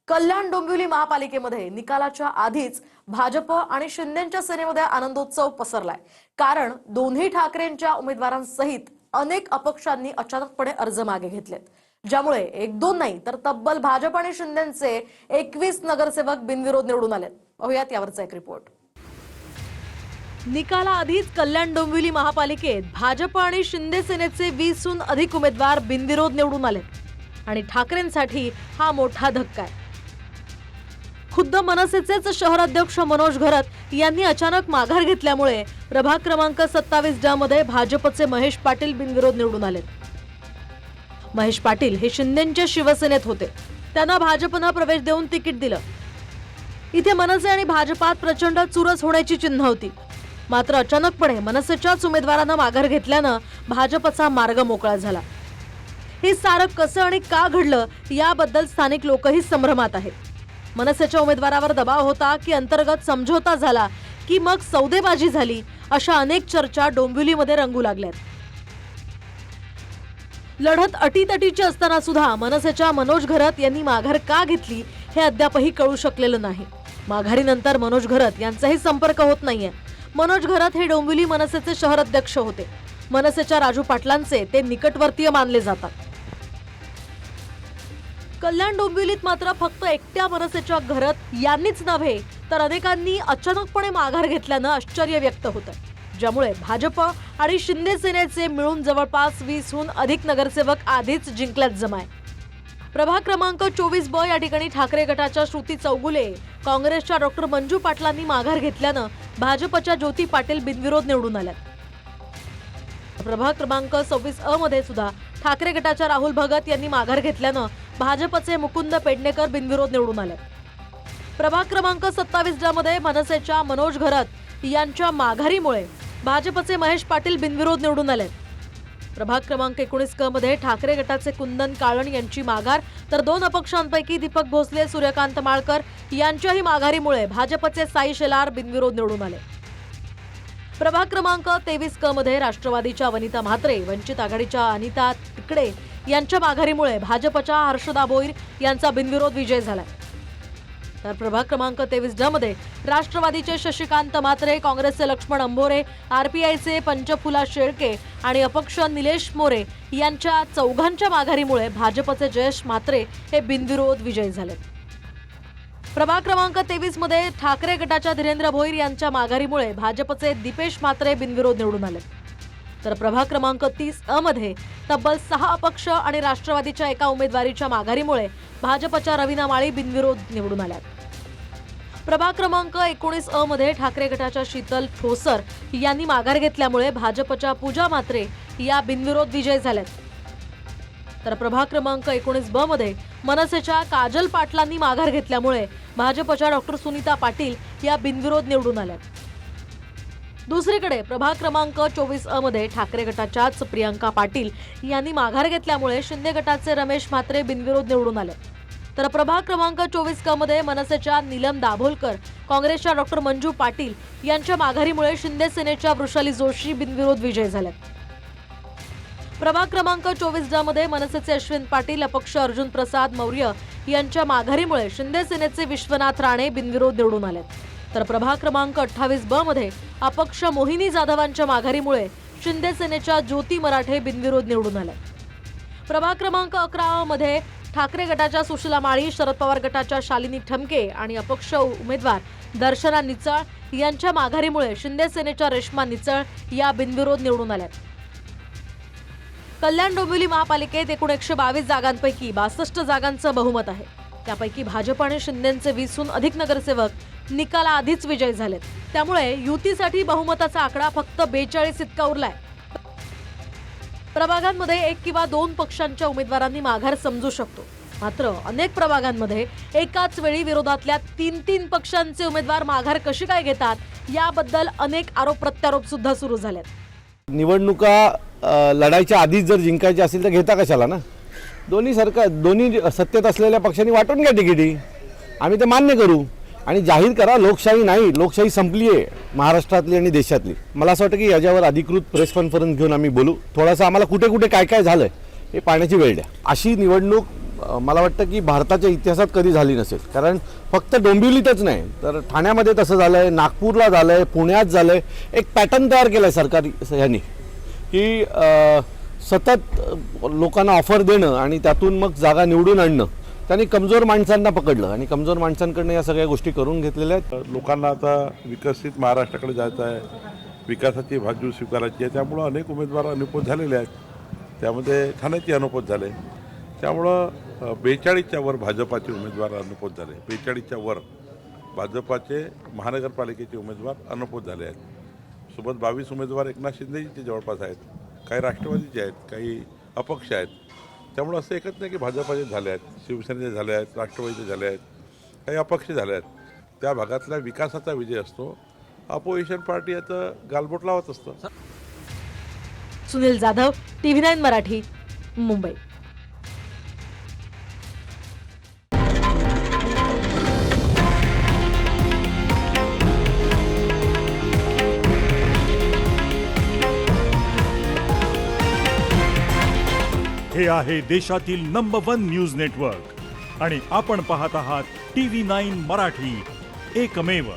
कल्याण डोंबिवली महापालिकेमध्ये निकालाच्या आधीच भाजप आणि शिंदेच्या सेनेमध्ये आनंदोत्सव पसरलाय। कारण दोन्ही ठाकरेंच्या उमेदवारांसहित अनेक अपक्षांनी अचानकपणे अर्ज मागे घेतलेत, ज्यामुळे एक दोन नाही तर तब्बल भाजप आणि शिंदेचे 21 नगरसेवक बिनविरोध निवडून आलेत। पाहूयात यावरचा एक रिपोर्ट। निकालाआधीच कल्याण डोंबिवली महापालिकेत भाजप आणि शिंदे सेनेचे 20हून अधिक उमेदवार बिनविरोध निवडून आलेत आणि ठाकरेंसाठी हा मोठा धक्का आहे। खुद्द मनसेचेच शहराध्यक्ष मनोज घरत यांनी अचानक माघार घेतल्यामुळे प्रभाग क्रमांक 27 मध्ये भाजपचे महेश पाटील बिनविरोध निवडून आलेत। महेश पाटील हे शिंदेच्या शिवसेनेत होते, त्यांना भाजपने प्रवेश देऊन तिकीट दिलं। इथे मनसे आणि भाजपात प्रचंड चुरस होण्याची चिन्ह होती, मात्र अचानकपणे मनसेच्याच उमेदवारांना माघार घेतल्यानं भाजपचा मार्ग मोकळा झाला। हे सारं कसं आणि का घडलं याबद्दल स्थानिक लोकही संभ्रमात आहेत। मनसेच्या उमेदवारावर दबाव होता की अंतर्गत समझोता झाला की मग सौदेबाजी झाली, अशा अनेक चर्चा डोंबिवलीमध्ये रंगू लागल्यात। लढत अटीतटीची असताना सुद्धा मनसेच्या मनोज घरत यांनी माघार का घेतली हे अद्यापही कळू शकलेलं नाही। माघारीनंतर मनोज घरत यांचाही संपर्क होत नाहीये। मनोज घरत हे डोंबिवली मनसेचे शहराध्यक्ष होते। मनसेच्या राजू पाटलांचे ते निकटवर्तीय मानले जातात। कल्याण डोंबिवलीत मात्र फक्त एकट्या मनसेच्या घरत यांनीच नव्हे तर अनेकांनी अचानकपणे माघार घेतल्यानं आश्चर्य व्यक्त होतं, ज्यामुळे भाजप आणि शिंदे सेनेचे मिळून जवळपास 20हून अधिक नगरसेवक आधीच जिंकल्यात जमाय। प्रभाग क्रमांक 24 या ठिकाणी ठाकरे गटाच्या श्रुती चौगुले, काँग्रेसच्या डॉक्टर मंजू पाटलांनी माघार घेतल्यानं भाजपच्या ज्योती पाटील बिनविरोध निवडून आल्यात। प्रभाग क्रमांक 26 मध्ये सुद्धा ठाकरे गटाच्या राहुल भगत यांनी माघार घेतल्यानं भाजपचे मुकुंद पेडणेकर बिनविरोध निवडून आले। प्रभाग क्रमांक 27 मध्ये मनसेच्या मनोज घरत यांच्या माघारीमुळे भाजपचे महेश पाटील बिनविरोध निवडून आले। प्रभाग क्रमांक 19 मध्ये ठाकरे गटाचे कुंदन काळण यांची माघार तर दोन अपक्षांपैकी दीपक भोसले, सूर्यकांत माळकर यांच्याही माघारीमुळे भाजपचे साई शेलार बिनविरोध निवडून आले। प्रभाग क्रमांक 23 मध्ये राष्ट्रवादीच्या वनिता म्हात्रे, वंचित आघाडीच्या अनिता तिकडे यांच्या माघारीमुळे भाजपच्या हर्षदा भोईर यांचा बिनविरोध विजय झाला। तर प्रभाग क्रमांक 23 मध्ये राष्ट्रवादीचे शशिकांत म्हात्रे, काँग्रेसचे लक्ष्मण अंभोरे, आरपीआयचे पंचफुला शेळके आणि अपक्ष निलेश मोरे यांच्या चौघांच्या माघारीमुळे भाजपचे जयेश म्हात्रे हे बिनविरोध विजयी झाले। प्रभाग क्रमांक 23 मध्ये ठाकरे गटाच्या धीरेंद्र भोईर यांच्या माघारीमुळे भाजपचे दीपेश म्हात्रे बिनविरोध निवडून आले। तर प्रभाग क्रमांक 30 मध्ये तब्बल 6 अपक्ष आणि राष्ट्रवादीच्या एका उमेदवारीच्या माघारीमुळे भाजपच्या रवीना माळी बिनविरोध निवडून आल्या। प्रभाग क्रमांक 19 मध्ये ठाकरे गटाच्या शीतल ठोसर यांनी माघार घेतल्यामुळे भाजपच्या पूजा म्हात्रे या बिनविरोध विजयी झाल्या। तर प्रभाग क्रमांक 19 मध्ये मनसेच्या काजल पाटलांनी माघार घेतल्यामुळे भाजपच्या डॉक्टर सुनीता पाटील या बिनविरोध निवडून आल्या। दुसरीकडे प्रभाग क्रमांक 24 मध्ये ठाकरे गटाच्याच प्रियंका पाटील यांनी माघार घेतल्यामुळे शिंदे गटाचे रमेश म्हात्रे बिनविरोध निवडून आले। तर प्रभाग क्रमांक 24 मध्ये मनसेच्या नीलम दाभोलकर, काँग्रेसच्या डॉक्टर मंजू पाटील यांच्या माघारीमुळे शिंदे सेनेच्या वृषाली जोशी बिनविरोध विजयी झाले। प्रभाग क्रमांक 24 मध्ये मनसेचे अश्विन पाटील, अपक्ष अर्जुन प्रसाद मौर्य यांच्या माघारीमुळे शिंदे सेनेचे विश्वनाथ राणे बिनविरोध निवडून आले। तर प्रभाग क्रमांक 28 मध्ये अपक्ष मोहिनी जाधवांच्या माघारीमुळे शिंदे सेनेच्या ज्योती मराठे बिनविरोध निवडून आल्या। प्रभाग क्रमांक 11 मध्ये ठाकरे गटाच्या सुशीला माळी, शरद पवार गटाच्या शालिनी ठमके आणि अपक्ष उमेदवार दर्शना निचळ यांच्या माघारीमुळे शिंदे सेनेच्या रेश्मा निचळ या बिनविरोध निवडून आल्या। कल्याण डोंबिवली महापालिकेत एकूण 122 जागांपैकी 62 जागांचं बहुमत आहे। त्यापैकी भाजप आणि शिंदेचे 20हून अधिक नगरसेवक निकालाआधीच विजयी झालेत, त्यामुळे युतीसाठी बहुमताचा आकडा फक्त 42 इतका उरलाय। प्रभागांमध्ये 1 किंवा 2 पक्षांच्या उमेदवारांनी माघार समजू शकतो, मात्र अनेक प्रभागांमध्ये एकाच वेळी विरोधातल्या 3 पक्षांचे उमेदवार माघार कशी काय घेतात याबद्दल अनेक आरोप प्रत्यारोप सुद्धा सुरू झालेत। निवडणुका लढायच्या आधीच जर जिंकायची असेल तर घेता कशाला ना। दोन्ही सत्तेत असलेल्या पक्षांनी वाटून घ्या तिकिटी, आम्ही ते मान्य करू आणि जाहीर करा। लोकशाही नाही, लोकशाही संपली आहे महाराष्ट्रातली आणि देशातली। मला असं वाटतं की याच्यावर अधिकृत प्रेस कॉन्फरन्स घेऊन आम्ही बोलू, थोडासा आम्हाला कुठे कुठे काय काय झालंय हे पाहण्याची वेळ द्या। अशी निवडणूक मला वाटतं की भारताच्या इतिहासात कधी झाली नसेल. कारण फक्त डोंबिवलीतच नाही तर ठाण्यामध्ये तसं झालं आहे, नागपूरला झालं आहे, पुण्यात झालं आहे. एक पॅटर्न तयार केला आहे सरकारी ह्यांनी की सतत लोकांना ऑफर देणं आणि त्यातून मग जागा निवडून आणणं. त्यांनी कमजोर माणसांना पकडलं आणि कमजोर माणसांकडनं या सगळ्या गोष्टी करून घेतलेल्या आहेत. लोकांना आता विकसित महाराष्ट्राकडे जायचं आहे, विकासाची बाजू स्वीकारायची आहे. त्यामुळं अनेक उमेदवार अनुपस्थित झालेले आहेत. त्यामध्ये ठाण्याचे अनुपस्थित झाले. त्यामुळं 42च्या वर भाजपाचे उमेदवार अनुपस्थित झाले. 42च्या वर भाजपाचे महानगरपालिकेचे उमेदवार अनुपस्थित झाले आहेत. सोबत 22 उमेदवार एकनाथ शिंदेचे जवळपास आहेत, काही राष्ट्रवादीचे आहेत, काही अपक्ष आहेत. त्यामुळं असं एकच नाही की भाजपाचे झाले आहेत, शिवसेनेचे झाले आहेत, राष्ट्रवादीचे झाले आहेत, काही अपक्ष झाले आहेत. त्या भागातल्या विकासाचा विजय असतो. अपोजिशन पार्टी आता गालबोट लावत असतं. सुनील जाधव, TV9 मराठी, मुंबई. हे आहे देशातील नंबर 1 न्यूज नेटवर्क आणि आपण पाहत आहात TV9 मराठी, एकमेव.